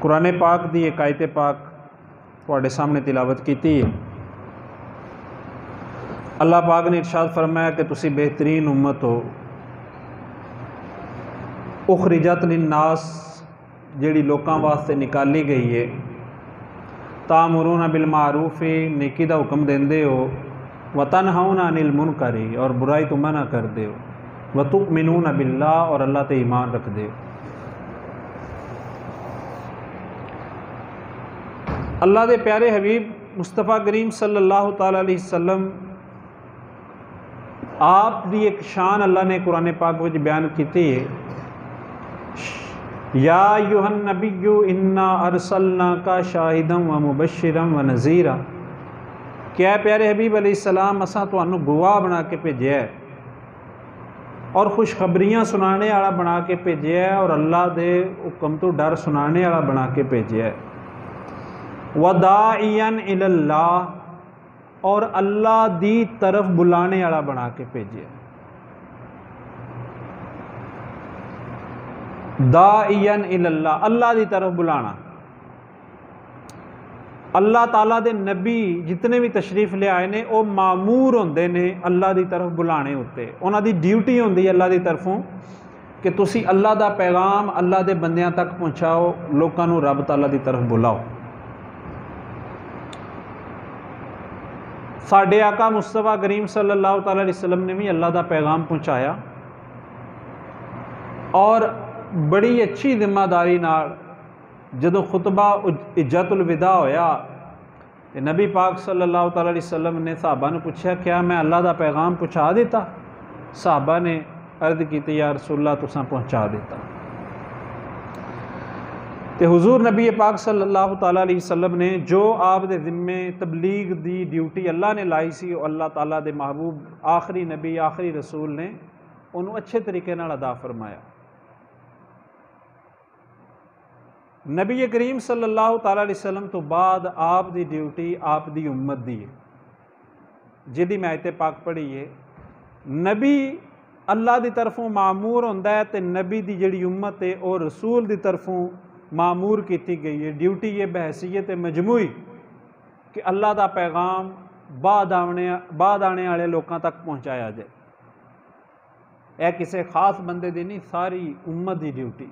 कुरान पाक की एक आयत पाक तुहाडे सामने तिलावत की है। अल्लाह पाक ने इरशाद फरमाया कि तुसी बेहतरीन उम्मत हो, उखरिजत लिन्नास, जिहड़ी लोकां वास्ते निकाली गई है। तामुरूना बिल मारूफ, नेकी का हुक्म देंदे हो, व तनहाउना अनिल मुनकरी, और बुराई तो मना करदे हो, व तुमिनूना बिल्लाह, और अल्लाह ते ईमान रखदे हो। अल्लाह के प्यारे हबीब मुस्तफ़ा करीम सल्लल्लाहु तआला अलैहि वसल्लम आप दी एक शान अल्लाह ने कुरान पाक में बयान की है। या अय्युहन नबिय्यु इन्ना अरसलनाका शाहिदम व मुबश्शिरम व नज़ीरा, क्या प्यारे हबीब अलैहिस्सलाम असां तुहानू गवाह बना के भेजा है और खुशखबरियाँ सुनाने वाला बना के भेजा है और अल्लाह के हुक्म तो डर सुनाने वाला बना के भेजा है। वदाइयन इलल्लाह, और अल्लाह दी तरफ बुलाने वाला बना के भेजे। दाइयन इलल्लाह, अल्लाह दी तरफ बुलाना। अल्लाह ताला दे नबी जितने भी तशरीफ ले आए ने वो मामूर होंदे ने अल्लाह दी तरफ बुलाने उत्ते। उन्हां दी ड्यूटी होंदी है अल्लाह दी तरफों कि तुसी अल्लाह दा पैगाम अल्लाह दे बंदियां तक पहुँचाओ, लोकां नूं रब ताला दी तरफ बुलाओ। साडे आका मुस्तफ़ा करीम सल्लल्लाहु तआला अलैहि वसल्लम ने भी अल्लाह का पैगाम पहुँचाया और बड़ी अच्छी जिम्मेदारी नाल जदों खुतबा इज्जतुल विदा होया तो नबी पाक सल्लल्लाहु तआला अलैहि वसल्लम ने सहाबा ने पूछा, क्या मैं अल्लाह का पैगाम पहुँचा देता? सहाबा ने अर्ज की, या रसूलल्लाह तुसां पहुँचा देता। तो हुजूर नबी पाक सल्लल्लाहु तआला अलैहि वसल्लम ने जो आप दे ज़िम्मे तबलीग दी ड्यूटी अल्लाह ने लाई सी, अल्लाह ताला दे महबूब आखिरी नबी आखिरी रसूल ने उन्होंने अच्छे तरीके नाल अदा फरमाया। नबी करीम सल्लल्लाहु तआला अलैहि वसल्लम तो बाद आप दी ड्यूटी आप दी उम्मत दी है, जिहदी मैं आयत पाक पढ़ी है। नबी अल्लाह दी तरफों मामूर होंदा है तो नबी दी जिहड़ी उम्मत है वो रसूल दी तरफों मामूर की गई है। ड्यूटी ये बहसीयत मजमूई कि अल्लाह का पैगाम बाद आने वाले लोगों तक पहुँचाया जाए। यह किसी खास बंदे की नहीं, सारी उम्मत की ड्यूटी।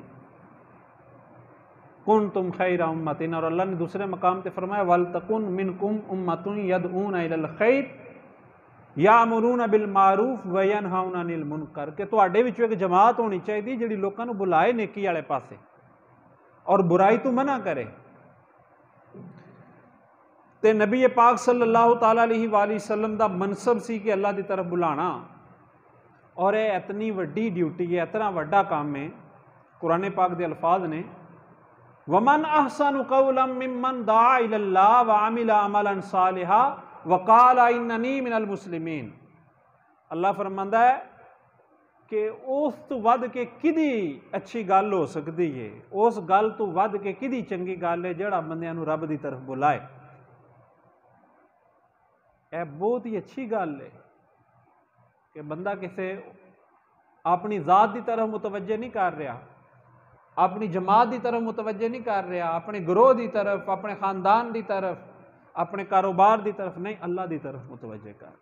कुन तुम खैर उम्मतिन, और अल्लाह ने दूसरे मकाम पर फरमाया वल तकुन मिनकुम उम्मतुन यदऊना इलल खैर यामुरूना बिल मारूफ व यनहाउना अनिल मुनकर, कि तुहाडे विचों एक जमात होनी चाहिए जिहड़ी लोकां नूं बुलाए नेकी वाले पासे और बुराई तो मना करे। ते नबी पाक सल्लल्लाहु तआला अलैहि वसल्लम दा मनसब सी कि अल्लाह की तरफ बुलाना, और यह इतनी वड्डी ड्यूटी है, इतना वड्डा काम है। कुरान पाक के अल्फाज ने वमन अहसनु कौलन मिम्मन दा इलल्लाह व अमिला अमलन सालिहा व क़ाला इन्ननी मिनल मुस्लिमीन। अल्लाह फरमांदा है कि उस तो वध के किदी अच्छी गल हो सकती है, उस गल तो वध के किदी चंगी गल है जिहड़ा बंदियां नूं रब की तरफ बुलाए। यह बहुत ही अच्छी गल है कि बंदा किसी अपनी ज़ात की तरफ मुतवज्जे नहीं कर रहा, अपनी जमात की तरफ मुतवज्जे नहीं कर रहा, अपने ग्रोह की तरफ, अपने खानदान की तरफ, अपने कारोबार की तरफ नहीं, अल्लाह की तरफ मुतवज्जे कर।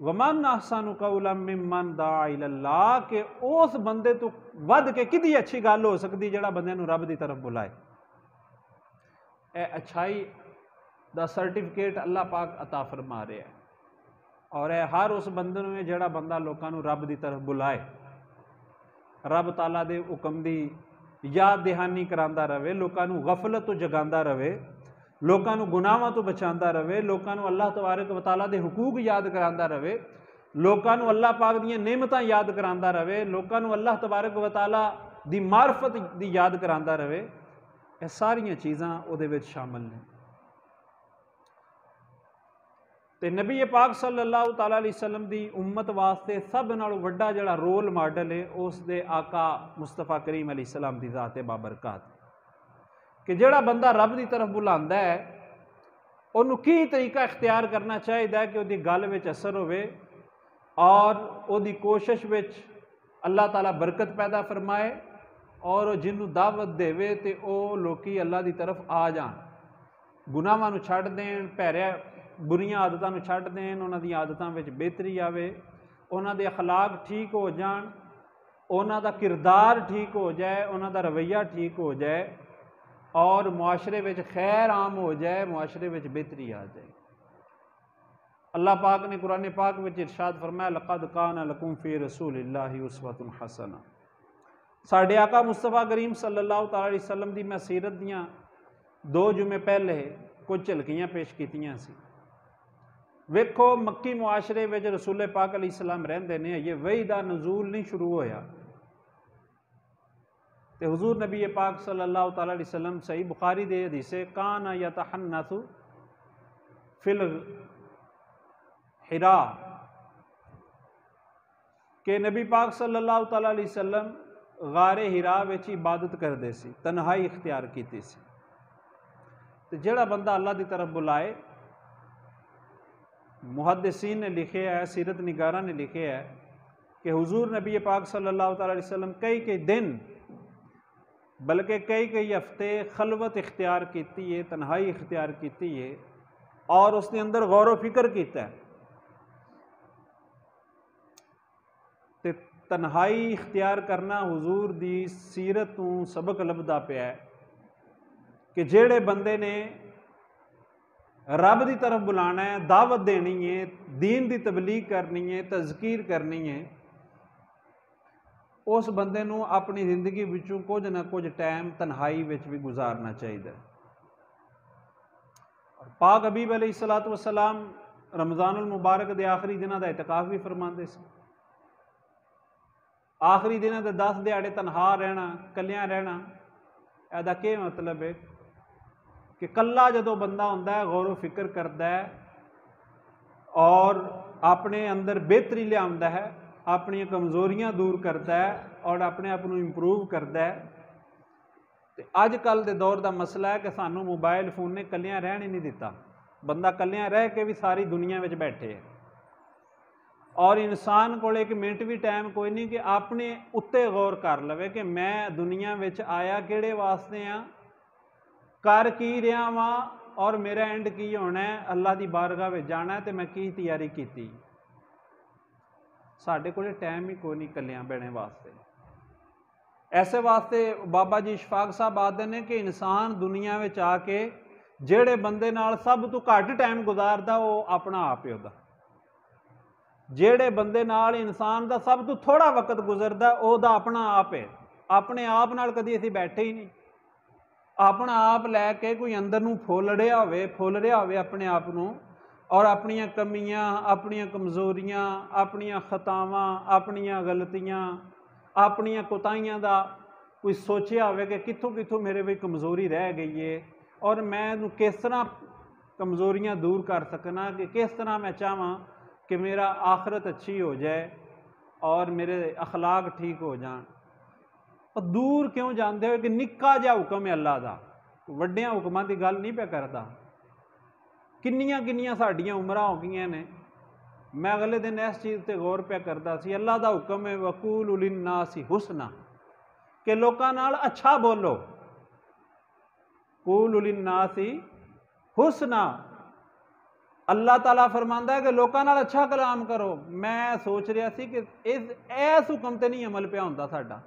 वमन अहसनु कौलन मिम्मन दा इलल्लाह, के उस बंदे तो वध के कितनी अच्छी गल हो सकती जिहड़ा बंदे नूं रब की तरफ बुलाए। यह अच्छाई दा सर्टिफिकेट अल्लाह पाक अता फरमा रहा है, और यह हर उस बंदे नूं जिहड़ा बंदा लोकां नूं रब की तरफ बुलाए, रब ताला दे हुक्म दी याद दहानी करांदा रहे, लोकां नूं गफलत तो जगांदा रहे, लोकां नूं गुनाहां तो बचांदा रहे, लोकां नूं अल्लाह तबारक व तआला दे हुकूक याद करांदा रहे, लोकां नूं अल्लाह पाक दीयां नेमतां याद करांदा रहे, लोकां नूं अल्लाह तबारक व तआला दी मार्फत दी याद करांदा रहे। यह सारियां चीज़ां उहदे विच शामिल ने। ते नबी पाक सल्लल्लाहु तआला अलैहि वसल्लम दी उम्मत वास्ते सब नालों वड्डा जिहड़ा रोल मॉडल है उस दे आका मुस्तफ़ा करीम अलैहिस्सलाम दी ज़ात बाबरकत, कि जिहड़ा बंदा रब की तरफ बुलांदा है उन्होंने की तरीका इख्तियार करना चाहिए कि उसकी गल विच असर होवे और उसकी कोशिश विच अल्लाह ताला बरकत पैदा फरमाए और जिन्हों दावत देवे तो वह लोग अल्लाह की तरफ आ जान, गुनाहां नूं छड्ड देण, भैरिया बुरियां आदतां नूं छड्ड देण, उन्हां दी आदतां विच बेहतरी आवे, उन्हां दे अखलाक ठीक हो जाण, उन्हां दा किरदार ठीक हो जाए, उन्हां दा रवैया ठीक हो जाए और मुआशरे विच खैर आम हो जाए, मुआशरे विच बेहतरी आ जाए। अल्लाह पाक ने कुरान पाक में इरशाद फरमाया, लक़द कान लकुम फ़ी रसूलिल्लाहि उस्वतुन हसना। साडे आका मुस्तफा करीम सल्लल्लाहु अलैहि वसल्लम दी मैं सीरत दियां 2 जुमे पहले कुछ झलकियां पेश कीतियां सी। वेखो मक्की मुआशरे विच रसूल पाक अलैहिस्सलाम रहिंदे ने, ये वही दा नज़ूल नहीं शुरू होया ते हुजूर नबी पाक सल्लल्लाहु अलैहि वसल्लम सही बुखारी दे हदीसे काना यतहन्नसु फिल हिरा के नबी पाक सल्लल्लाहु अलैहि वसल्लम गारे हिरा विच इबादत करते सी, तन्हाई इख्तियार कीती सी। ते जिहड़ा बंदा अल्लाह की तरफ बुलाए, मुहद्दिसीन ने लिखे है, सीरत निगारा ने लिखे है कि हुजूर नबी पाक सल्लल्लाहु अलैहि वसल्लम कई दिन बल्कि कई हफ्ते खलवत इख्तियार की है, तन्हाई इख्तियार की है और उसके अंदर गौर फिक्र किया है। ते तन्हाई इख्तियार करना हुजूर दी सीरत तों सबक लभदा पिया है कि जेड़े बंदे ने रब की तरफ बुलाना है, दावत देनी है, दीन की तबलीग करनी है, तज़कीर करनी है, उस बंदे नूं अपनी जिंदगी विचों कुछ ना कुछ टाइम तन्हाई विच भी गुजारना चाहिए। पाक हबीब अलैहिस्सलातु वस्सलाम रमज़ानुल मुबारक के आखिरी दिनों का इतकाफ भी फरमाते सी। आखिरी दिनों के 10 दिहाड़े तनहा रहना, कलियां रहना, इसका क्या मतलब है कि कला जो बंदा होंदा है, गौर फिक्र करता है और अपने अंदर बेहतरी लियाता है, अपनी कमजोरियां दूर करता है और अपने आप को इंप्रूव करता है। तो अजकल के दौर का मसला है कि सानू मोबाइल फोन ने कलियां रहन ही नहीं दिता। बंदा कलियां रह के भी सारी दुनिया में बैठे है और इंसान को एक मिनट भी टाइम कोई नहीं कि अपने उत्ते गौर कर लवे कि मैं दुनिया में आया किहड़े वास्ते हाँ, कर की रहा वां और मेरा एंड की होना है, अल्लाह की बारगाह में जाना है तो मैं की तैयारी की। साढ़े को टाइम ही कोई नहीं कलियां बहने वास्ते। ऐसे वास्ते बाबा जी इशफाक साहब आखते हैं कि इंसान दुनिया में आके जेड़े बंदे नाल सब तो घट टाइम गुजारदा वो अपना आप है उहदा, जेड़े बंदे नाल इंसान का सब तो थोड़ा वक्त गुजरदा उहदा अपना आप है। अपने आप नाल कदी असीं बैठे ही नहीं, अपना आप लैके कोई अंदर नूं फुल रहा होवे अपने आप नूं और अपनियां कमियां, अपनियां कमजोरियां, अपनियां खतावां, अपनियां गलतियां, अपनियां कोताहियां दा कोई सोचिया होवे कि कित्थों कित्थों मेरे में कमजोरी रह गई है और मैं किस तरह कमजोरियां दूर कर सकना, कि किस तरह मैं चाहवां कि मेरा आखरत अच्छी हो जाए और मेरे अखलाक ठीक हो जान। और दूर क्यों जाते हो कि निक्का जिहा हुक्म है अल्लाह का, वड्डियां हुक्मां की गल नहीं पे करता। किन्नियां किन्नियां साडियां उमरां हो गई ने। मैं अगले दिन इस चीज़ पर गौर पे करता सी, अल्लाह का हुक्म है वकूलु लिन्नासी हुसना, कि लोकां नाल अच्छा बोलो, कूलु लिन्नासी हुसना। अल्लाह ताला फरमांदा है कि लोकां नाल अच्छा कलाम करो। मैं सोच रहा सी कि इस हुक्म ते नहीं अमल पिया हुंदा साडा,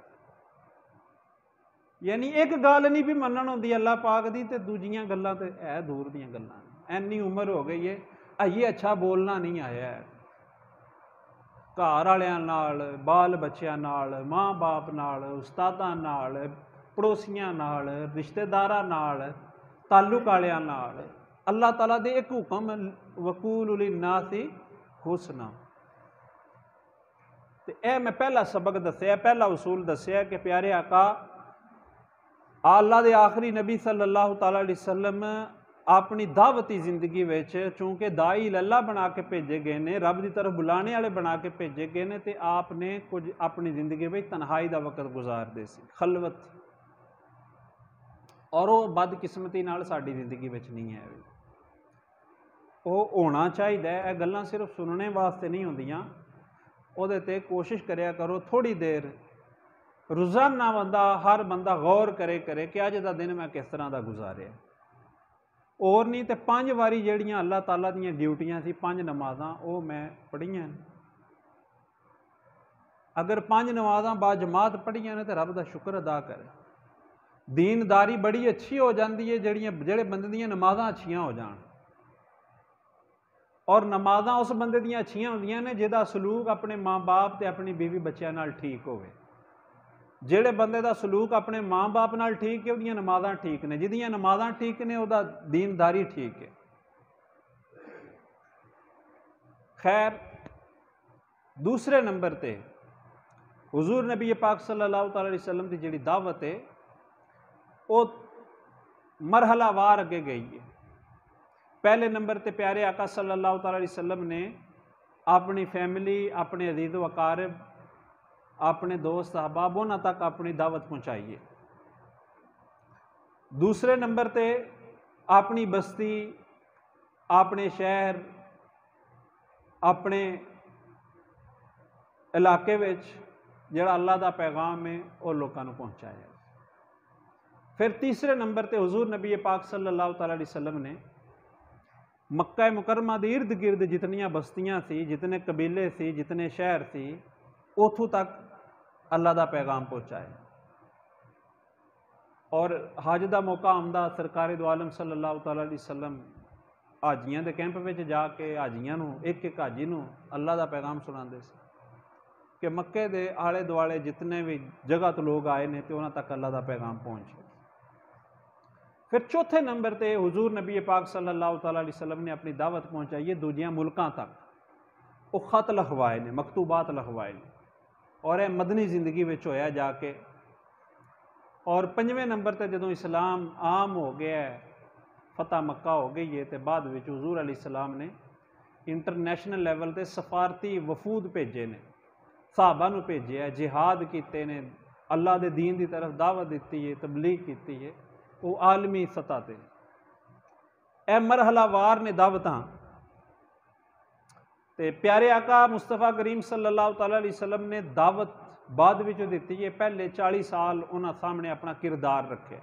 यानी एक गल नहीं भी मनन होंदी अल्लाह पाक दी ते दूजियां गल्लां ते है दूर दियां गल्लां। इन्नी उम्र हो गई है अजे अच्छा बोलना नहीं आया है। घर वालियां नाल, बाल बच्चों नाल, माँ बाप नाल, उस्तादां नाल, पड़ोसियां नाल, रिश्तेदारां नाल, ताल्लुक वालियां नाल अल्लाह ताला दे एक हुक्म वकूलु लिन्नासी हुसना। ते यह मैं पहला सबक दस्या, पहला उसूल दस्या कि प्यारे आका अल्लाह दे आखिरी नबी सल्लल्लाहु अलैहि वसल्लम अपनी दावती जिंदगी में चूंकि दाई अल्लाह बना के भेजे गए ने, रब की तरफ बुलाने वाले बना के भेजे गए ने, तो आपने कुछ अपनी जिंदगी में तन्हाई का वक्त गुजारते सी, खलवत, और वो बदकिस्मती नाल साडी जिंदगी में नहीं है। वो होना चाहिए, यह गल्लां सिर्फ सुनने वास्ते नहीं होंदियां। उहदे ते कोशिश करिया करो थोड़ी देर रोज़ाना हर बंदा गौर करे कि अज का दिन मैं किस तरह का गुजारिया। और नहीं तो 5 वारी जिहड़ियां अल्लाह ताला दीयां ड्यूटियां सी 5 नमाज़ां वो मैं पढ़ियां। अगर 5 नमाज़ां बाजमात पढ़ियां ने तो रब का शुक्र अदा करे। दीनदारी बड़ी अच्छी हो जाती है जिहड़े बंदे दीयां नमाज़ां अच्छियां हो जान। और नमाज़ां उस बंदे दीयां अच्छियां होंदियां ने जिहदा सलूक अपने माँ बाप ते अपनी बीवी बच्चों नाल ठीक होवे। जिहड़े बंदे दा सलूक अपने माँ बाप नाल ठीक है उहदियां नमाज़ां ठीक ने, जिहदियां नमाज़ां ठीक ने उहदा दीनदारी ठीक है। खैर दूसरे नंबर ते हुजूर नबी पाक सल्लल्लाहु अलैहि वसल्लम की जिहड़ी दावत है वो मरहलावार अगे गई है। पहले नंबर ते प्यारे आका सल्लल्लाहु अलैहि वसल्लम ने अपनी फैमिली, अपने अजीज़ व अकारिब, अपने दोस्त अहबाब उन्हां तक अपनी दावत पहुँचाई है। दूसरे नंबर ते अपनी बस्ती, अपने शहर, अपने इलाके विच जिहड़ा अल्लाह का पैगाम है वो लोगों को पहुँचाया। फिर तीसरे नंबर ते हुजूर नबी पाक सल्लल्लाहु अलैहि वसल्लम ने मक्का मुकरमा के इर्द गिर्द जितनियां बस्तियां सी, जितने कबीले सी, जितने शहर सी, उथों तक अल्लाह का पैगाम पहुँचाया। और हज का मौका आंदा सरकार दो आलम सल्लल्लाहु अलैहि वसल्लम हाजियां के कैंप में जाके हाजियां एक एक हाजी अल्लाह का पैगाम सुनाते सी कि मक्के के आले दुआले जितने भी जगह तो लोग आए हैं तो उन्होंने तक अल्लाह का पैगाम पहुँचे। फिर चौथे नंबर पर हुजूर नबी पाक सल्लल्लाहु अलैहि वसल्लम ने अपनी दावत पहुँचाई है दूजियां मुल्कां तक। वो खत लिखवाए ने, मकतूबात लिखवाए ने और यह मदनी जिंदगी में होया जाके। और 5वें नंबर पर जदों इस्लाम आम हो गया है, फतह मक्का हो गई है, तो बाद में हुजूर अलैहिस्सलाम ने इंटरनेशनल लैवल पर सफारती वफूद भेजे ने, साहबा नूं भेजे, जिहाद किए ने, अल्लाह के दीन की तरफ दावत दी है, तबलीग की है, वो आलमी सतह पर। यह मरहलावार ने दावतां। ते प्यारे आका मुस्तफा करीम सल्लल्लाहु अलैहि वसल्लम ने दावत बाद विचों दी है। पहले 40 साल उन्होंने सामने अपना किरदार रखे।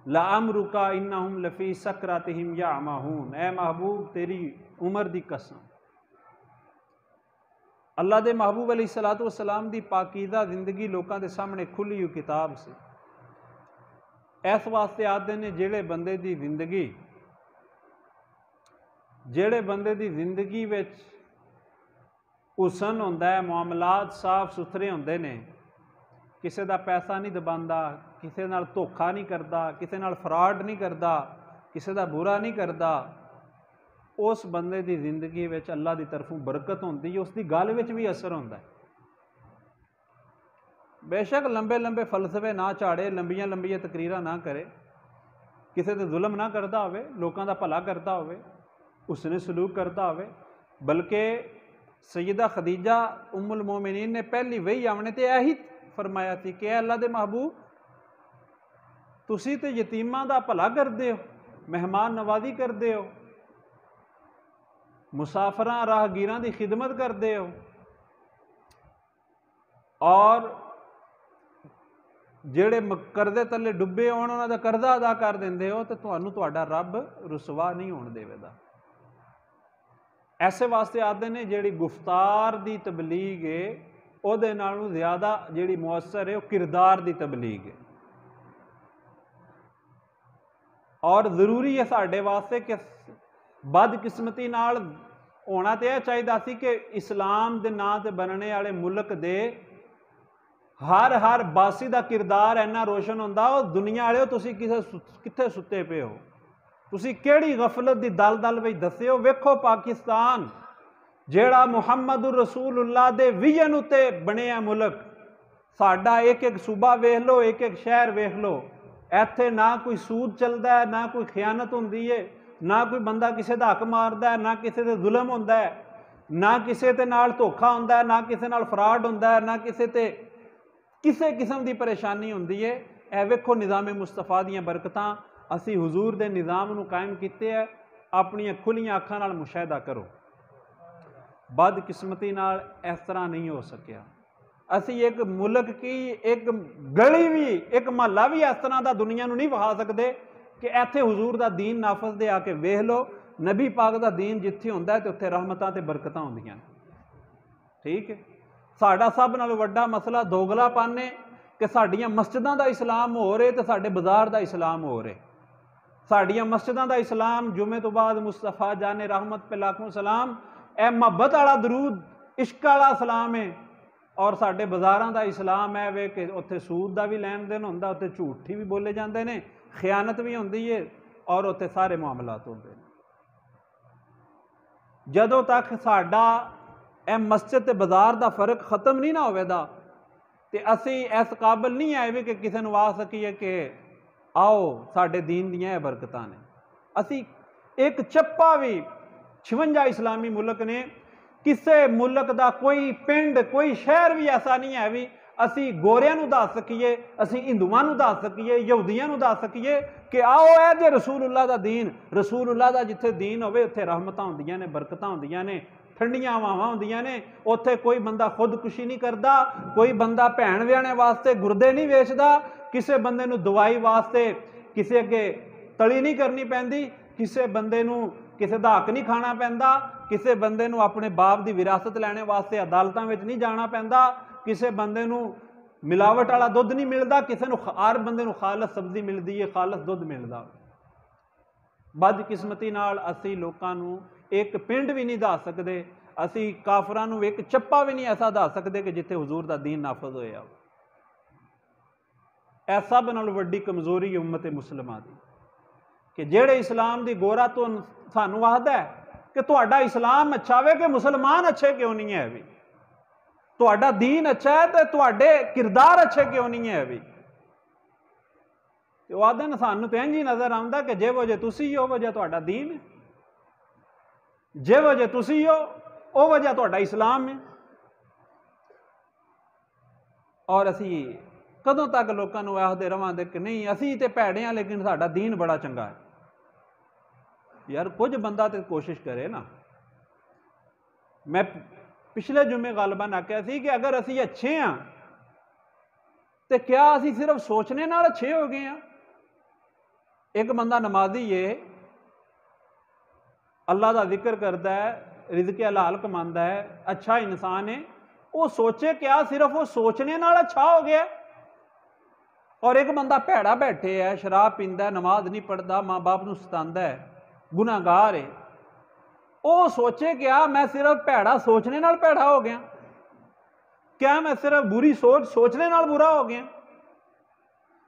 ला अमरुका इन्नहुम लफी सकरातिहिम यामाहून, ऐ महबूब तेरी उम्र की कसम। अल्लाह के महबूब अलैहिस्सलातु वस्सलाम की पाकीज़ा जिंदगी लोगों के सामने खुली हुई किताब से। इस वास्ते आते ने जेड़े बंदे की जिंदगी विच हुसन होंदा है, मामलात साफ सुथरे होंदे ने, किसी का पैसा नहीं दबांदा, किसी नाल धोखा नहीं करता, किसी नाल फ्रॉड नहीं करता, किसी का बुरा नहीं करता, उस बंदे की जिंदगी विच अल्लाह की तरफों बरकत होंदी है, उसकी गल विच भी असर होंदा है। बेशक लंबे लंबे फलसफे ना झाड़े, लंबियां लंबियां तकरीरां ना करे, किसी ते जुल्म ना करता होवे, लोगों का भला करता होवे, उसने सलूक करता होवे। बल्कि सैयदा खदीजा उम्मुल मोमिनीन ने पहली वही आने तो यही फरमाया थी कि अल्लाह के महबूब तुसी तो यतीमां दा भला करते हो, मेहमान नवाजी करते हो, मुसाफरां राहगीरां की खिदमत करते हो, और जेड़े करदे तले डुबे होण उन्हां दा करजा अदा कर देंदे हो, तो तुहानूं तुहाडा रब रुसवा नहीं होण देवेगा। ऐसे वास्ते आदे ने जिहड़ी गुफ्तार की तबलीग है उहदे नालों ज़्यादा जिहड़ी मुअस्सर है वो किरदार की तबलीग है। और जरूरी है साडे वास्ते कि बदकिस्मती नाल होना तो यह चाहिए सी कि इस्लाम के नां ते बनने वाले मुल्क दे हर बासी का किरदार इन्ना रोशन होंदा, दुनिया वाले तुसी कित्थे सुते पे हो, तुसी केड़ी गफलत की दल दल में दसे हो। वेखो पाकिस्तान जेड़ा मुहम्मदुर रसूलुल्लाह दे विजन उत्ते बने मुल्क, साडा एक एक सूबा वेख लो, एक एक शहर वेख लो, इत्थे ना कोई सूद चलता है, ना कोई खयानत होंदी है, ना कोई बंदा किसी का हक मारदा है, ना किसी ते जुल्म होंदा है, ना किसी ते नाल धोखा होंदा है, ना किसी नाल फ्रॉड होंदा है, ना किसी ते किसी किस्म की परेशानी होंदी है। ए वेखो निज़ाम मुस्तफा दीयां बरकतां, असी हुजूर दे निज़ाम नूं कायम कीते है, अपनी खुलियां अखां नाल मुशाहिदा करो। बदकिस्मती नाल इस तरह नहीं हो सकिया। असी एक मुल्क की एक गली भी एक महला भी इस तरह का दुनिया नहीं विखा सकते कि इत्थे हुजूर का दीन नाफज दे आके वेख लो। नबी पाक का दीन जिथे होंदा है तो उत्थे रहमतां ते बरकतां होंदियां। ठीक है, साडा सब नालों वड्डा मसला दोगलापन है कि साडियां मस्जिदां दा इस्लाम हो रहे तो साडे बाजार का इस्लाम हो रहे। साडियां मस्जिदां दा इस्लाम जुमे तो बाद मुस्तफा जाने रहमत पे लाखों सलाम ए मुहब्बत वाला दरूद इश्क वाला इस्लाम है, और साडे बाजारां दा इस्लाम है वे कि उत्थे सूद का भी लैन देन होंदा, उत्थे झूठी भी बोले जाते हैं, खयानत भी होंदी है, और उत्थे सारे मामलात होंदे ने। जदों तक साडा ए मस्जिद ते बाजार का फर्क खत्म नहीं ना होवेगा तो असी इस काबिल नहीं आए भी कि किसी नूं आ सकीए कि आओ साडे दीन दियां बरकतां ने। असी एक चप्पा भी 56 इस्लामी मुल्क ने, किसी मुल्क का कोई पिंड कोई शहर भी ऐसा नहीं है भी असी गोरियां नूं दस सकीए, असी हिंदुआं नूं दस सकीए, यहूदियां नूं दस सकीए कि आओ ए जे रसूलुल्लाह दा दीन, रसूलुल्लाह दा जिथे दीन होवे उत्थे रहमतां होंदियां ने, बरकतां होंदियां ने, ठंडियां हवावां होंदियां ने। उत्थे कोई बंदा खुदकुशी नहीं करता, कोई बंदा भैन व्याहने वास्ते गुरदे नहीं वेचदा, किसी बंदे नूं दवाई वास्ते किसी अगे तली नहीं करनी पैंदी, किसी बंदे नूं किसी दा हक नहीं खाना पैंदा, किसी बंदे नूं अपने बाप की विरासत लैने वास्ते अदालतां विच नहीं जाना पैंदा, किसी बंदे नूं मिलावट वाला दुध नहीं मिलता, किसी नूं हर बंदे नूं खालस सब्जी मिलती है, खालस दुध मिलता। बदकिस्मती नाल असी लोकां नूं एक पिंड भी नहीं दस सकते, असी काफरां नूं एक चप्पा भी नहीं ऐसा दस सकते कि जिथे हुजूर दा दीन नाफज होया। यह सब नालों वड्डी कमजोरी है उम्मत मुसलमान की कि जेड़े इस्लाम की गोरा तो सानू आखदा है कि तुहाडा इस्लाम अच्छा है कि मुसलमान अच्छे क्यों नहीं है, भी तुहाडा दीन अच्छा है तो तुहाडे किरदार अच्छे क्यों नहीं है। भी तो आखदे ने सानू तो इंज ही नजर आउंदा कि जिहो जे तुसी हो वो जे तुहाडा दीन है, जिहो जे तुसी हो वो वजह तुहाडा इस्लाम है। और असी कदों तक लोगों को आखते रहांगे कि नहीं असी तो भैड़े हाँ लेकिन साडा दीन बड़ा चंगा है। यार कुछ बंदा तो कोशिश करे ना। मैं पिछले जुमे गलबान आख्या सी कि अगर असी अच्छे हाँ तो क्या असी सिर्फ सोचने नाल अच्छे हो गए हैं। एक बंदा नमाजी है, अल्लाह का जिक्र करता है, रिज़्क़े हलाल कमांदा है, अच्छा इंसान है, वो सोचे क्या सिर्फ वो सोचने नाल अच्छा हो गया। और एक बंदा भैड़ा बैठे है, शराब पींदा है, नमाज नहीं पढ़ता, माँ बाप नूं सतांदा है, गुनाहगार है, वो सोचे क्या मैं सिर्फ भैड़ा सोचने नाल भैड़ा हो गया, क्या मैं सिर्फ बुरी सोच सोचने नाल बुरा हो गया।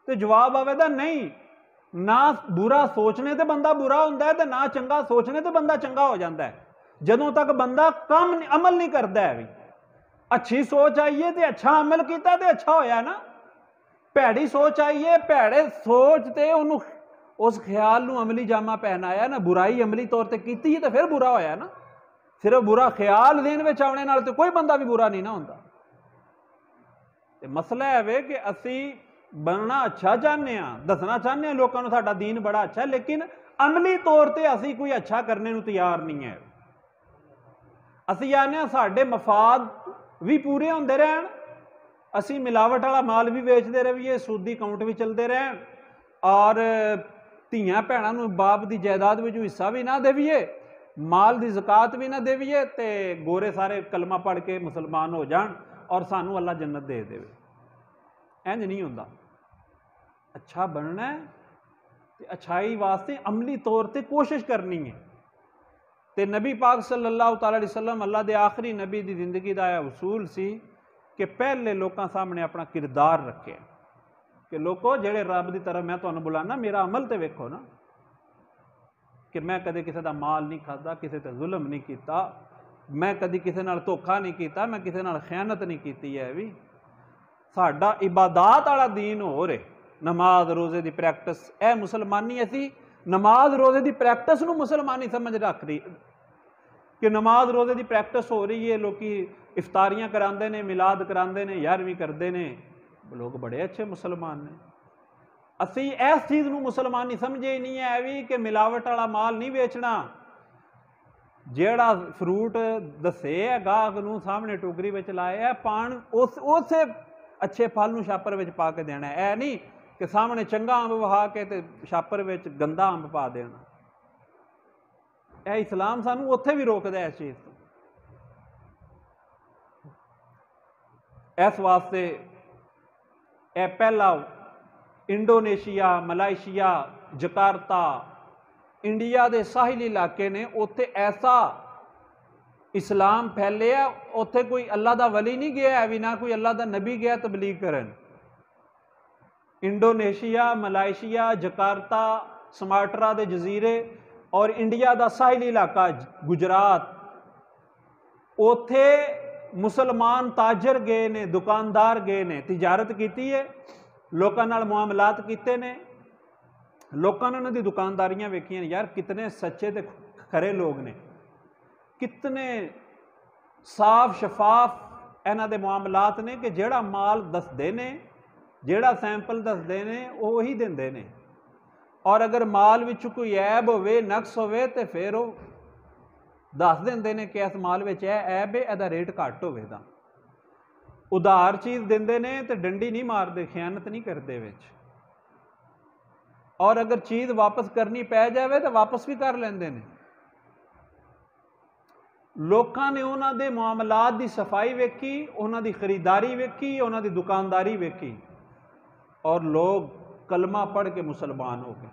तो जवाब आवेगा नहीं, ना बुरा सोचने ते बंदा बुरा होंदा है ते ना चंगा सोचने ते बंदा चंगा हो जाता है। जदों तक बंदा काम अमल नहीं करता है, भी अच्छी सोच आइए तो अच्छा अमल किया तो अच्छा होया ना, भैड़ी सोच आइए भैड़े सोच ते उन्होंने उस ख्याल नूं अमली जामा पहनाया ना, बुराई अमली तौर पर की तो फिर बुरा होया ना। सिर्फ बुरा ख्याल देन विच आने नाल तो कोई बंदा भी बुरा नहीं ना होंदा। ते मसला है वे कि असी बनना अच्छा चाहते हैं, दसना चाहते हैं लोगों को साडा दीन बड़ा अच्छा है, लेकिन अमली तौर पर असी कोई अच्छा करने को तैयार नहीं है। असी आने साडे मफाद भी पूरे होंदे रहन, असी मिलावट वाला माल भी बेचते रहिए, सूदी अकाउंट भी चलते रहन, और धीआं भैणां नूं बाप की जायदाद में हिस्सा भी ना देवीए, माल की ज़कात भी ना देवीए, तो गोरे सारे कलमा पढ़ के मुसलमान हो जान और सानू अल्लाह जन्नत दे देवे। इंज नहीं होंदा। अच्छा बनना है तो अच्छाई वास्ते अमली तौर पर कोशिश करनी है। तो नबी पाक सल्लल्लाहु अलैहि वसल्लम अल्लाह के आखिरी नबी की जिंदगी का यह उसूल सी कि पहले लोगों सामने अपना किरदार रखे कि लोगों जेड़े रब की तरफ मैं तुहानूं बुलाना मेरा अमल तो वेखो ना, कि मैं कदे किसी का माल नहीं खाता, किसी ते जुल्म नहीं किया, मैं कदी किसी नाल धोखा नहीं किया, मैं किसी नाल खयानत नहीं की है। भी साडा इबादत वाला दीन हो रहे, नमाज रोजे की प्रैक्टिस, यह मुसलमानी असी नमाज रोजे की प्रैक्टिस नूं मुसलमानी समझ रख रही कि नमाज रोजे की प्रैक्टिस हो रही है, लोग इफ्तारियां करांदे ने, मिलाद करांदे ने, 11वीं करते हैं, लोग बड़े अच्छे मुसलमान ने। असी इस चीज़ नूं मुसलमानी समझे ही नहीं है भी कि मिलावट वाला माल नहीं बेचना, ਜਿਹੜਾ ਫਰੂਟ ਦੱਸੇ ਹੈ ਗਾਹਕ ਨੂੰ ਸਾਹਮਣੇ ਟੋਕਰੀ ਵਿੱਚ ਲਾਇਆ ਪਾਣ ਉਸੇ ਅੱਛੇ ਫਲ ਨੂੰ ਛਾਪਰ ਵਿੱਚ ਪਾ ਕੇ ਦੇਣਾ। ਇਹ ਨਹੀਂ ਕਿ ਸਾਹਮਣੇ ਚੰਗਾ ਅੰਬ ਵਹਾ ਕੇ ਤੇ ਛਾਪਰ ਵਿੱਚ ਗੰਦਾ ਅੰਬ ਪਾ ਦੇਣਾ। ਇਹ ਇਸਲਾਮ ਸਾਨੂੰ ਉੱਥੇ ਵੀ ਰੋਕਦਾ ਇਸ ਚੀਜ਼ ਤੋਂ। ਇਸ ਵਾਸਤੇ ਇਹ ਪਹਿਲਾ ਇੰਡੋਨੇਸ਼ੀਆ, ਮਲਾਈਸ਼ੀਆ, ਜਕਾਰਤਾ, ਇੰਡੀਆ ਦੇ ਸਾਹਿਲੀ ਇਲਾਕੇ ਨੇ, ਉੱਥੇ ਐਸਾ ਇਸਲਾਮ ਫੈਲਿਆ, ਉੱਥੇ ਕੋਈ ਅੱਲਾ ਦਾ ਵਲੀ ਨਹੀਂ ਗਿਆ ਹੈ ਵੀ ਨਾ ਕੋਈ ਅੱਲਾ ਦਾ ਨਬੀ ਗਿਆ ਤਬਲੀਗ ਕਰਨ। ਇੰਡੋਨੇਸ਼ੀਆ, ਮਲਾਈਸ਼ੀਆ, ਜਕਾਰਤਾ, ਸੁਮਾਟਰਾ ਦੇ ਜਜ਼ੀਰੇ ਔਰ ਇੰਡੀਆ ਦਾ ਸਾਹਿਲੀ ਇਲਾਕਾ ਗੁਜਰਾਤ, ਉੱਥੇ ਮੁਸਲਮਾਨ ਤਾਜਰ ਗਏ ਨੇ, ਦੁਕਾਨਦਾਰ ਗਏ ਨੇ, ਤਿਜਾਰਤ ਕੀਤੀ ਹੈ, ਲੋਕਾਂ ਨਾਲ ਮੁਆਮਲਾਤ ਕੀਤੇ ਨੇ। ਲੋਕਾਂ ਨੇ ਉਹਨਾਂ ਦੀ ਦੁਕਾਨਦਾਰੀਆਂ ਵੇਖੀਆਂ ਨੇ, ਯਾਰ ਕਿਤਨੇ ਸੱਚੇ ਤੇ ਖਰੇ ਲੋਕ ਨੇ, ਕਿਤਨੇ ਸਾਫ ਸ਼ਫਾਫ ਇਹਨਾਂ ਦੇ ਮੁਆਮਲਾਤ ਨੇ ਕਿ ਜਿਹੜਾ ਮਾਲ ਦੱਸਦੇ ਨੇ, ਜਿਹੜਾ ਸੈਂਪਲ ਦੱਸਦੇ ਨੇ ਉਹ ਹੀ ਦਿੰਦੇ ਨੇ। ਔਰ ਅਗਰ ਮਾਲ ਵਿੱਚ ਕੋਈ ਐਬ ਹੋਵੇ, ਨਕਸ ਹੋਵੇ ਤੇ ਫਿਰ ਉਹ ਦੱਸ ਦਿੰਦੇ ਨੇ ਕਿ ਇਸ ਮਾਲ ਵਿੱਚ ਇਹ ਐਬ ਹੈ, ਇਹਦਾ ਰੇਟ ਘੱਟ ਹੋਵੇਗਾ। ਉਧਾਰ ਚੀਜ਼ ਦਿੰਦੇ ਨੇ ਤੇ ਡੰਡੀ ਨਹੀਂ ਮਾਰਦੇ, ਖਿਆਨਤ ਨਹੀਂ ਕਰਦੇ ਵਿੱਚ। ਔਰ ਅਗਰ ਚੀਜ਼ ਵਾਪਸ ਕਰਨੀ ਪੈ ਜਾਵੇ ਤਾਂ ਵਾਪਸ ਵੀ ਕਰ ਲੈਂਦੇ ਨੇ। ਲੋਕਾਂ ਨੇ ਉਹਨਾਂ ਦੇ ਮਾਮਲਾਤ ਦੀ ਸਫਾਈ ਵੇਖੀ, ਉਹਨਾਂ ਦੀ ਖਰੀਦਾਰੀ ਵੇਖੀ, ਉਹਨਾਂ ਦੀ ਦੁਕਾਨਦਾਰੀ ਵੇਖੀ, ਔਰ ਲੋਕ ਕਲਮਾ ਪੜ੍ਹ ਕੇ ਮੁਸਲਮਾਨ ਹੋ ਗਏ।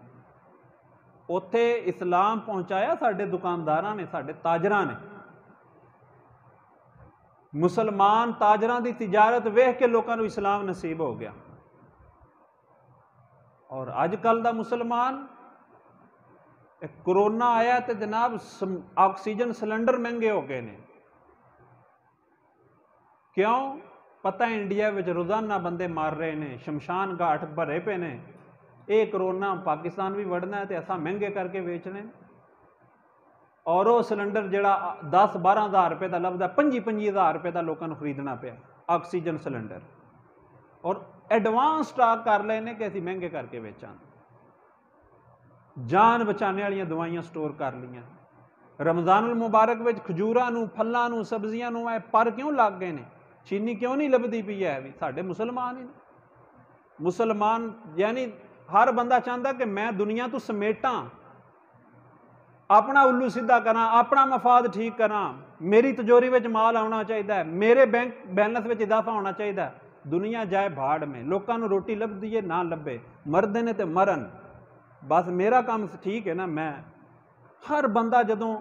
ਉੱਥੇ ਇਸਲਾਮ ਪਹੁੰਚਾਇਆ ਸਾਡੇ ਦੁਕਾਨਦਾਰਾਂ ਨੇ, ਸਾਡੇ ਤਾਜਰਾਂ ਨੇ। ਮੁਸਲਮਾਨ ਤਾਜਰਾਂ ਦੀ ਤਿਜਾਰਤ ਵੇਖ ਕੇ ਲੋਕਾਂ ਨੂੰ ਇਸਲਾਮ ਨਸੀਬ ਹੋ ਗਿਆ। ਔਰ ਅੱਜ ਕੱਲ੍ਹ ਦਾ ਮੁਸਲਮਾਨ, ਕੋਰੋਨਾ ਆਇਆ ਤੇ ਜਨਾਬ ਆਕਸੀਜਨ ਸਿਲੰਡਰ ਮਹਿੰਗੇ ਹੋ ਗਏ ਨੇ। ਕਿਉਂ? ਪਤਾ ਇੰਡੀਆ ਵਿੱਚ ਰੋਜ਼ਾਨਾ ਬੰਦੇ ਮਰ ਰਹੇ ਨੇ, ਸ਼ਮਸ਼ਾਨ ਘਾਟ ਭਰੇ ਪਏ ਨੇ। ਇਹ ਕਰੋਨਾ ਪਾਕਿਸਤਾਨ ਵੀ ਵੜਨਾ ਹੈ ਤੇ ਅਸਾਂ ਮਹਿੰਗੇ ਕਰਕੇ ਵੇਚਣੇ। ਔਰ ਉਹ ਸਿਲੰਡਰ ਜਿਹੜਾ 10-12 ਹਜ਼ਾਰ ਰੁਪਏ ਦਾ ਲੱਭਦਾ, 25-25 ਹਜ਼ਾਰ ਰੁਪਏ ਦਾ ਲੋਕਾਂ ਨੂੰ ਖਰੀਦਣਾ ਪਿਆ ਆਕਸੀਜਨ ਸਿਲੰਡਰ। ਔਰ ਐਡਵਾਂਸ ਸਟਾਕ ਕਰ ਲਏ ਨੇ ਕਿ ਅਸੀਂ ਮਹਿੰਗੇ ਕਰਕੇ ਵੇਚਾਂਗੇ। ਜਾਨ ਬਚਾਉਣੇ ਵਾਲੀਆਂ ਦਵਾਈਆਂ ਸਟੋਰ ਕਰ ਲਈਆਂ। ਰਮਜ਼ਾਨੁਲ ਮੁਬਾਰਕ ਵਿੱਚ ਖਜੂਰਾਂ ਨੂੰ, ਫਲਾਂ ਨੂੰ, ਸਬਜ਼ੀਆਂ ਨੂੰ ਇਹ ਪਰ ਕਿਉਂ ਲੱਗ ਗਏ ਨੇ? ਚੀਨੀ ਕਿਉਂ ਨਹੀਂ ਲੱਭਦੀ ਪਈ ਹੈ? ਵੀ ਸਾਡੇ ਮੁਸਲਮਾਨ ਹੀ ਨੇ। ਮੁਸਲਮਾਨ ਯਾਨੀ ਹਰ ਬੰਦਾ ਚਾਹੁੰਦਾ ਕਿ ਮੈਂ ਦੁਨੀਆ ਤੋਂ ਸਮੇਟਾਂ, ਆਪਣਾ ਉੱਲੂ ਸਿੱਧਾ ਕਰਾਂ, ਆਪਣਾ ਮਫਾਦ ਠੀਕ ਕਰਾਂ, ਮੇਰੀ ਤਿਜੋਰੀ ਵਿੱਚ ਮਾਲ ਆਉਣਾ ਚਾਹੀਦਾ ਹੈ, ਮੇਰੇ ਬੈਂਕ ਬੈਲੈਂਸ ਵਿੱਚ ਇਜ਼ਾਫਾ ਹੋਣਾ ਚਾਹੀਦਾ। ਦੁਨੀਆ ਜਾਏ ਭਾੜ में, ਲੋਕਾਂ ਨੂੰ ਰੋਟੀ ਲੱਭਦੀ ਹੈ ਨਾ ਲੱਭੇ, ਮਰਦੇ ਨੇ ਤੇ ਮਰਨ, ਬਸ ਮੇਰਾ ਕੰਮ ਠੀਕ ਹੈ ਨਾ। ਮੈਂ ਹਰ ਬੰਦਾ ਜਦੋਂ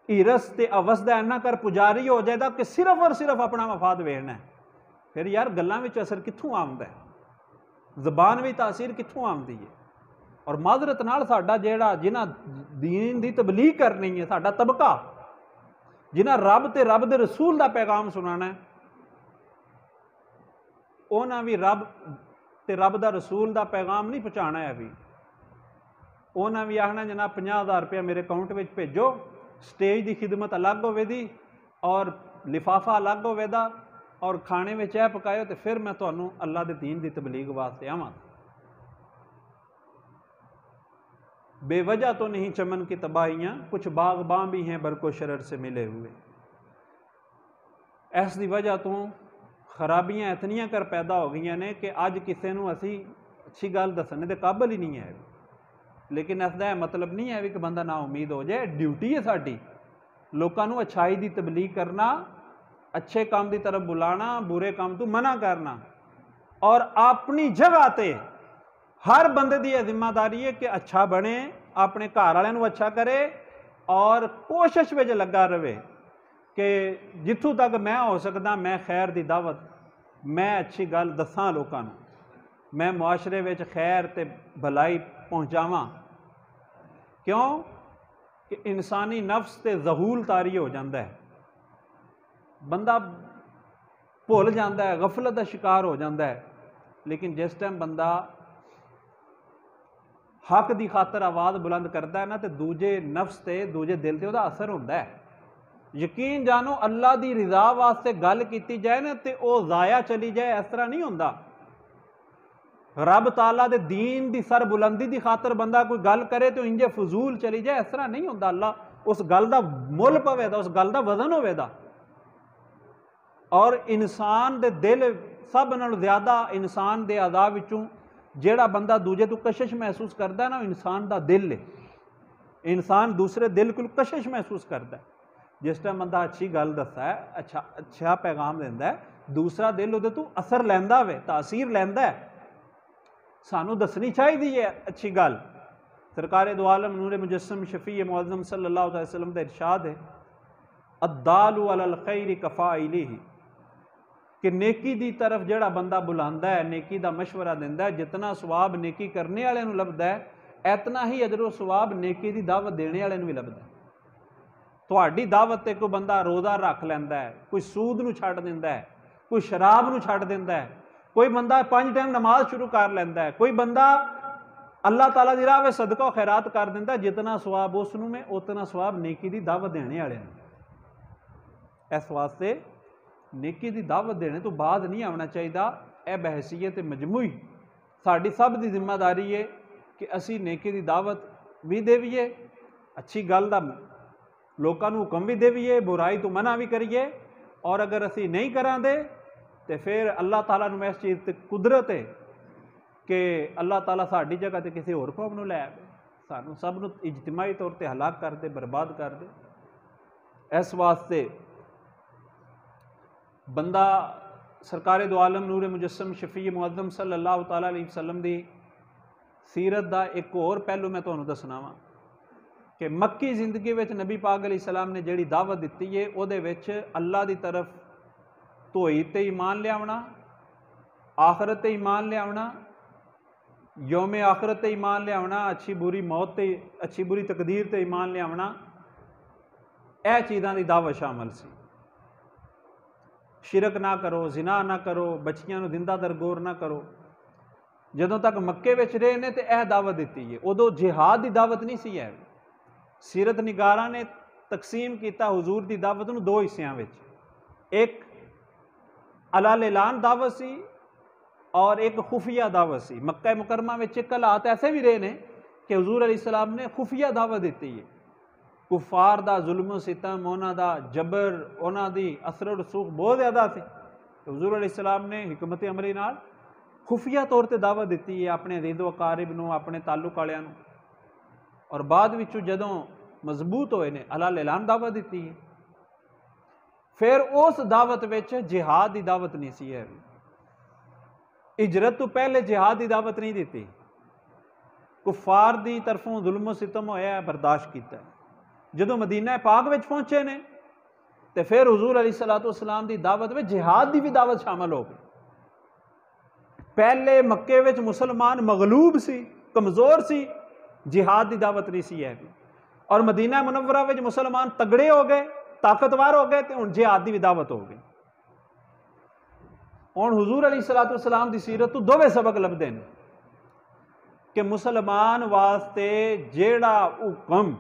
ਹੀਰਸ ਤੇ ਅਵਸਦਾ ਇੰਨਾ ਕਰ ਪੁਜਾਰੀ ਹੋ ਜਾਏਗਾ ਕਿ ਸਿਰਫ ਔਰ ਸਿਰਫ ਆਪਣਾ ਮਫਾਦ ਵੇਖਣਾ, ਫਿਰ ਯਾਰ ਗੱਲਾਂ ਵਿੱਚ ਅਸਰ ਕਿੱਥੋਂ ਆਉਂਦਾ ਹੈ? ਜ਼ਬਾਨ ਵਿੱਚ ਤਾਸੀਰ ਕਿੱਥੋਂ ਆਉਂਦੀ ਹੈ? ਔਰ ਮਾਜ਼ਰਤ ਨਾਲ ਸਾਡਾ ਜਿਹੜਾ ਜਿਨ੍ਹਾਂ ਦੀਨ ਦੀ ਤਬਲੀਗ ਕਰਨੀ ਹੈ, ਸਾਡਾ ਤਬਕਾ ਜਿਨ੍ਹਾਂ ਰੱਬ ਤੇ ਰੱਬ ਦੇ ਰਸੂਲ ਦਾ ਪੈਗਾਮ ਸੁਣਾਉਣਾ ਹੈ, ਉਹਨਾਂ ਵੀ ਰੱਬ ਤੇ ਰੱਬ ਦਾ ਰਸੂਲ ਦਾ ਪੈਗਾਮ ਨਹੀਂ ਪਹੁੰਚਾਉਣਾ ਹੈ। ਵੀ ਉਹਨਾਂ ਵੀ ਆਖਣਾ ਜਨਾਬ 50,000 ਰੁਪਇਆ ਮੇਰੇ ਅਕਾਊਂਟ ਵਿੱਚ ਭੇਜੋ, ਸਟੇਜ ਦੀ ਖਿਦਮਤ ਅਲੱਗ ਹੋਵੇਗੀ ਔਰ ਲਿਫਾਫਾ ਅਲੱਗ ਹੋਵੇਗਾ, ਔਰ ਖਾਣੇ ਵਿੱਚ ਇਹ ਪਕਾਇਓ ਤੇ ਫਿਰ ਮੈਂ ਤੁਹਾਨੂੰ ਅੱਲਾ ਦੇ ਦੀਨ ਦੀ ਤਬਲੀਗ ਵਾਸਤੇ ਆਵਾਂ। बेवजह तो नहीं चमन की तबाहियाँ, कुछ बागबां भी हैं बरको शरर से मिले हुए। इस दी वजह तो खराबियाँ इतनियां कर पैदा हो गई ने कि अज किसी नूं असी अच्छी गल दसने दे काबिल ही नहीं है। लेकिन इसका मतलब नहीं है भी कि बंदा ना उम्मीद हो जाए। ड्यूटी है साडी लोकां नूं अच्छाई दी तबलीग करना, अच्छे काम की तरफ बुलाना, बुरे काम तो मना करना, और अपनी जगह ते हर बंदे की यह जिम्मेदारी है कि अच्छा बने, अपने घर वालों को अच्छा करे और कोशिश में लगा रहे कि जिथों तक मैं हो सकता मैं खैर की दावत, मैं अच्छी गल दसां लोगों को, मैं मुआशरे में खैर ते भलाई पहुँचावां। क्यों कि इंसानी नफ्स ते ज़हूल तारी हो जाता है, बंदा भुल जाता है, गफलत का शिकार हो जाता है। लेकिन जिस टाइम बंदा हक की खातर आवाज़ बुलंद करता है ना, तो दूजे नफ्स से दूजे दिल से उसका असर होता है। यकीन जानो अल्लाह की रिजा वास्ते गल की जाए ना तो वह ज़ाया चली जाए, इस तरह नहीं होता। रब ताला दे दीन की सर बुलंदी की खातर बंदा कोई गल करे तो इंजे फजूल चली जाए, इस तरह नहीं होता। अल्लाह उस गल दा मुल पवे दा, उस गल दा वजन होवे दा। और इंसान दे दिल सब नालों ज़्यादा इंसान दे अज़ा विचों जिहड़ा बंदा दूजे तो कशिश महसूस करता है ना, इंसान दा दिल है। इंसान दूसरे दिल को कशिश महसूस करता है। जिस टाइम बंदा अच्छी गल दसदा है, अच्छा पैगाम देंदा है, दूसरा दिल उहदे तो असर लैंदा वे, तासीर लैंदा है। सानू दसनी चाहिदी है अच्छी गल। सरकार दो आलम नूर मुजस्सम शफी मुअज़्ज़म सल्लल्लाहु अलैहि वसल्लम का इरशाद है, अद्दालु अलल खैरि कफ़ाइलिही, कि नेकी दी तरफ जिहड़ा बंदा बुलांदा है, नेकी दा मशवरा दिंदा है, जितना सवाब नेकी करने वाले नूं लभदा है, इतना ही अजरो सवाब नेकी दी दावत देने वाले नूं भी लभदा है। तुहाडी दावत ते कोई बंदा रोज़ा रख लैंदा है, कोई सूद नूं छड्ड दिंदा है, कोई शराब नूं छड्ड दिंदा है, कोई बंदा 5 टाइम नमाज शुरू कर लैंदा है, कोई बंदा अल्लाह ताला दी राह विच सदका खैरात कर दिंदा है, जितना सवाब उसनूं में उतना सवाब नेकी दी दावत देने वाले नूं। इस वास्ते नेकी दी दावत देने तो बाद नहीं आना चाहिए। यह बहसीयत मजमूई साड़ी सब की जिम्मेदारी है कि असी नेकी दी दावत भी देवीए, अच्छी गल दा लोकां नूं हुक्म भी देवीए, बुराई तो मना भी करिए। और अगर असी नहीं करांदे तो फिर अल्लाह ताला नूं इस चीज़ ते कुदरत है कि अल्लाह ताला साडी जगह ते किसी होर कौम नूं लै आवे, सानूं सब नूं इजतिमाही तौर पर हलाक कर दे, बर्बाद कर दे। इस वास्ते बंदा सरकार दो आलम नूर मुजस्सम शफी मुअज़्ज़म सल्लल्लाहु तआला अलैहि वसल्लम दी सीरत दा एक होर पहलू मैं तुहानूं दसना वा कि मक्की जिंदगी विच नबी पाक अलैहिस्सलाम ने जिहड़ी दावत दित्ती है, उहदे विच अल्लाह दी तरफ तौहीद ते ईमान लियावना, आखरत ते ईमान लियावना, यौमे आखरत ते ईमान लियावना, अच्छी बुरी मौत ते, अच्छी बुरी तकदीर ते ईमान लियावना, यह चीज़ां दी दावत शामिल सी। शिरक ना करो, जिना ना करो, बच्चियां नूं जिंदा दरगोर ना करो। जदों तक मक्के विच रहे ने तो यह दावत दी है, उदों जिहाद की दावत नहीं सी है। सीरत निगारां ने तकसीम किया हुजूर की दावत नूं 2 हिस्सियां विच, एक अलाल ऐलान दावत सी और एक खुफिया दावत सी। मक्का मुकरमा में एक हालात ऐसे भी रहे ने कि हुजूर अलैहिस्सलाम ने खुफिया दावत दी है। कुफार दा जुल्म सितम, उन्हां दा जबर, उन्हां दी असर रसूख बहुत ज़्यादा सी। हुजूर अलैहिस्सलाम ने हिकमत अमली नाल खुफिया तौर पर दावत दी है अपने अज़ीज़ व अकारिब नूं, अपने ताल्लुक वालियां नूं। और बाद विचों जदों मजबूत होए ने अलाल ऐलान दावत दी है। फिर उस दावत विच जिहाद की दावत नहीं सी है। हिजरत तो पहले जिहाद की दावत नहीं दी। कुफार की तरफों जुल्म सितम होया, बर्दाश्त किया। जदों मदीना पाक विच पहुंचे ने तो फिर हुजूर अलैहिस्सलातु वस्सलाम की दावत में जिहाद की भी दावत शामिल हो गई। पहले मक्के विच मुसलमान मगलूब सी, कमज़ोर सी, जिहाद की दावत नहीं सी है। और मदीना मुनव्वरा विच मुसलमान तगड़े हो गए, ताकतवर हो गए, तो हुण जिहाद की भी दावत हो गई। हुण हुजूर अलैहिस्सलातु वस्सलाम की सीरत तो दोवें सबक लभदे हैं कि मुसलमान वास्ते जिहड़ा हुक्म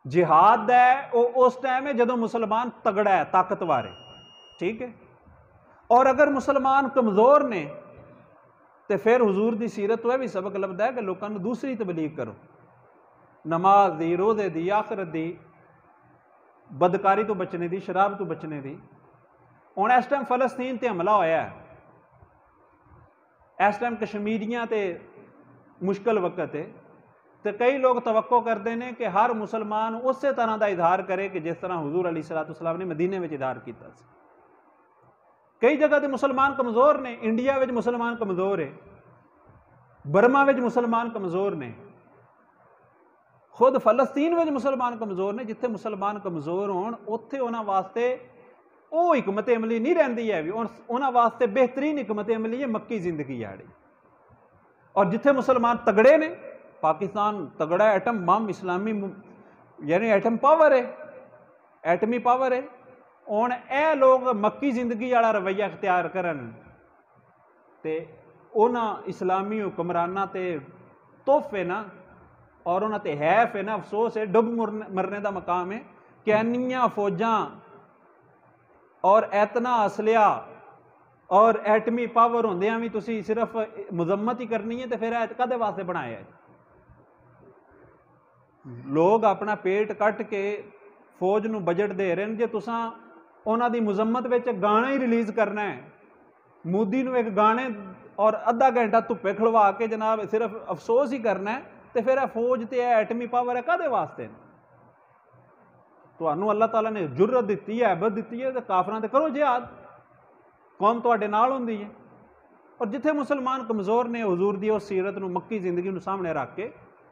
जिहाद है वो उस टाइम है जदों मुसलमान तगड़ा है, ताकतवर है, ठीक है। और अगर मुसलमान कमज़ोर ने तो फिर हुजूर की सीरत तो यह भी सबक लभदा है कि लोगों को दूसरी तबलीग करो, नमाज दी, रोज़े दी, आखरत दी, बदकारी तो बचने दी, शराब तो बचने दी। हुण इस टाइम फलस्तीन ते हमला होया है, इस टाइम कश्मीरियां ते मुश्किल वक्त है, तो कई लोग तवक्को करते हैं कि हर मुसलमान उस तरह का इजहार करे कि जिस तरह हुजूर अलैहिस्सलातु वस्सलाम ने मदीने में इजहार किया। कई जगह तो मुसलमान कमज़ोर ने, इंडिया में मुसलमान कमज़ोर है, बर्मा में मुसलमान कमज़ोर ने, खुद फलस्तीन में मुसलमान कमज़ोर ने। जिथे मुसलमान कमज़ोर होण उत्थे उन्हां वास्ते वो हिकमत अमली नहीं रहिंदी है, उन्हां वास्ते बेहतरीन हिकमत अमली है मक्की जिंदगी आड़ी। और जिथे मुसलमान तगड़े ने, पाकिस्तान तगड़ा एटम बम इस्लामी यानी एटम पावर है, एटमी पावर है। हुण ए लोग मक्की जिंदगी वाला रवैया अख्तियार करन ते उन्हां इस्लामी हुक्मरानां ते तोहफे ना, और उन्हां ते हैफ है ना, अफसोस है, डुब मरने का मकाम है कि इन्नियां फौजां और इतना असलिया और एटमी पावर होंदियां भी तुसीं सिर्फ मुजम्मत ही करनी है, तो फिर कदे वास्ते बनाया है। लोग अपना पेट कट के फौज ਨੂੰ बजट दे रहे हैं। जे तुसां उन्हां दी मुजम्मत विच गाना ही रिलीज़ करना है, मोदी ਨੂੰ एक गाने और अद्धा घंटा धुप्पे खड़वा के जनाब सिर्फ अफसोस ही करना है, तो फिर फौज तो एटमी पावर है काहदे वास्ते? तुहानू अल्लाह ताला ने जुर्रत दी है, हैबत दी है, तो काफरां ते करो जिहाद, कौम तुहाडे नाल हुंदी है। और जिथे मुसलमान कमज़ोर ने हुजूर दी उस सीरत नूं मक्की जिंदगी नूं सामने रख के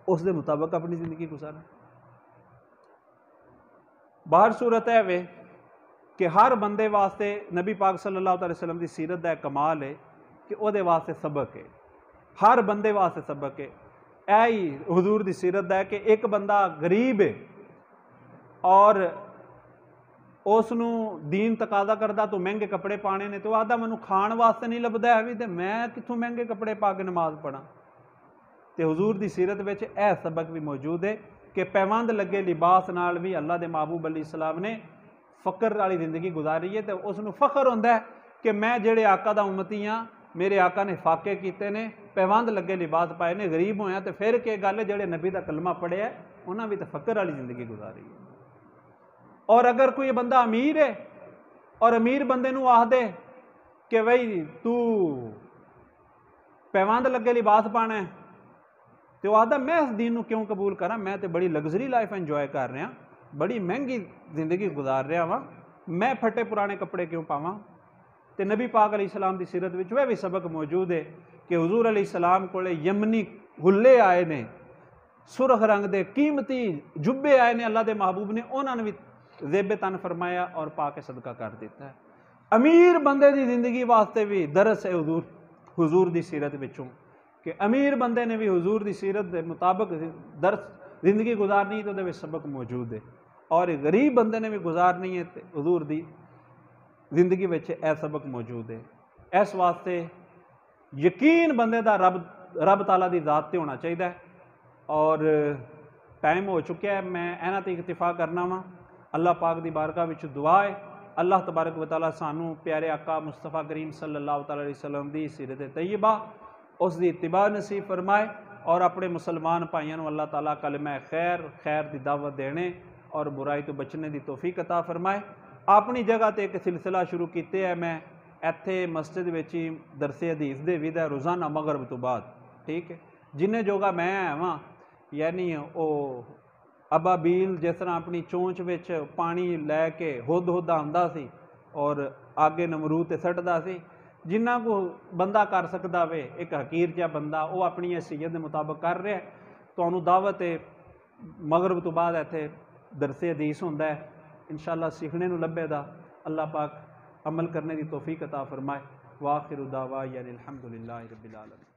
उस दे मुताबिक अपनी जिंदगी गुजारन। बाहर सूरत है वे कि हर बंदे वास्ते नबी पाक सल्लल्लाहु अलैहि वसल्लम की सीरत का कमाल है कि उहदे वास्ते सबक है, हर बंदे वास्ते सबक है। ऐ ही हुजूर की सीरत है कि एक बंदा गरीब है और उसनूं दीन तकाजा करदा तो महंगे कपड़े पाने ने, तो आदा मैनू खाण वास्ते नहीं लभदा है भी, तो मैं कित्थों महंगे कपड़े पा के नमाज पढ़ा। तो हुजूर की सीरत में यह सबक भी मौजूद है कि पैवंद लगे लिबास नाल भी अल्लाह के महबूब अलैहिस्सलाम ने फकर वाली जिंदगी गुजारी है। तो उसनूं फखर होंदा है कि मैं जेड़े आका दा उम्मती हाँ, मेरे आका ने फाके कीते ने, पैवंद लगे लिबास पाए ने, गरीब होया तो फिर के गल, जेड़े नबी का कलमा पढ़िया उन्हें भी तो फकर वाली जिंदगी गुजारी है। और अगर कोई बंदा अमीर है और अमीर बंदे नूं आख दे कि बई तू पैवंद लगे लिबास पाना है, तो आखदा मैं इस दीन नूं क्यों कबूल करा, मैं तो बड़ी लग्जरी लाइफ एंजॉय कर रहा, बड़ी महंगी जिंदगी गुजार रहा वां, मैं फटे पुराने कपड़े क्यों पावां। तो नबी पाक अलैहिस्सलाम की सीरत में वह भी सबक मौजूद है कि हुजूर अलैहिस्सलाम कोले यमनी हुल्ले आए ने, सुरख रंग दे कीमती जुब्बे आए ने, अल्लाह के महबूब ने उन्होंने भी ज़ेब तन फरमाया और पा के सदका कर दिता है। अमीर बंदे की जिंदगी वास्ते भी दरस है हुजूर की सीरत विचों कि अमीर बंदे ने भी हुजूर की सीरत के मुताबिक दरस जिंदगी गुजारनी, तो उहदे सबक मौजूद है। और गरीब बंदे ने भी गुजारनी है, तो हुजूर की जिंदगी में यह सबक मौजूद है। इस वास्ते यकीन बंदे का रब ताला की ज़ात ते होना चाहिए। और टाइम हो चुका है, मैं इन्हां ते इक्तिफा करना वा। अल्लाह पाक की बारगाह विच दुआ है, अल्लाह तबारक व तआला सानू प्यारे आका मुस्तफा करीम सल्लल्लाहु अलैहि वसल्लम की सीरत तैयबा उसकी इत्तिबा नसीब फरमाए और अपने मुसलमान भाइयों अल्लाह ताला कलमा खैर की दावत देने और बुराई तो बचने की तौफीक अता फरमाए। अपनी जगह पर एक सिलसिला शुरू किए है, मैं इत्थे मस्जिद विच ही दरसे हदीस दे विद है रोज़ाना मगरब तो बाद, ठीक है, जिन्हें जोगा मैं आवां, यानी वो अबाबील जिस तरह अपनी चोंच विच पानी लैके हुद हुद आंदा सी और आगे नमरूद ते सटदा सी, जिन्ना को बंदा कर सकता वे, एक हकीर जिहा बंदा वो अपनी हैसियत के मुताबिक कर रहा है। तुहानूं दावत है मगरब तो बाद इत्थे दरसे हदीस होंदा है, इंशाअल्लाह सीखने नूं लभेगा। अल्लाह पाक अमल करने की तौफीक अता फरमाए। वाखिरु दावा यानी अल्हम्दुलिल्लाहि रब्बिल आलमीन।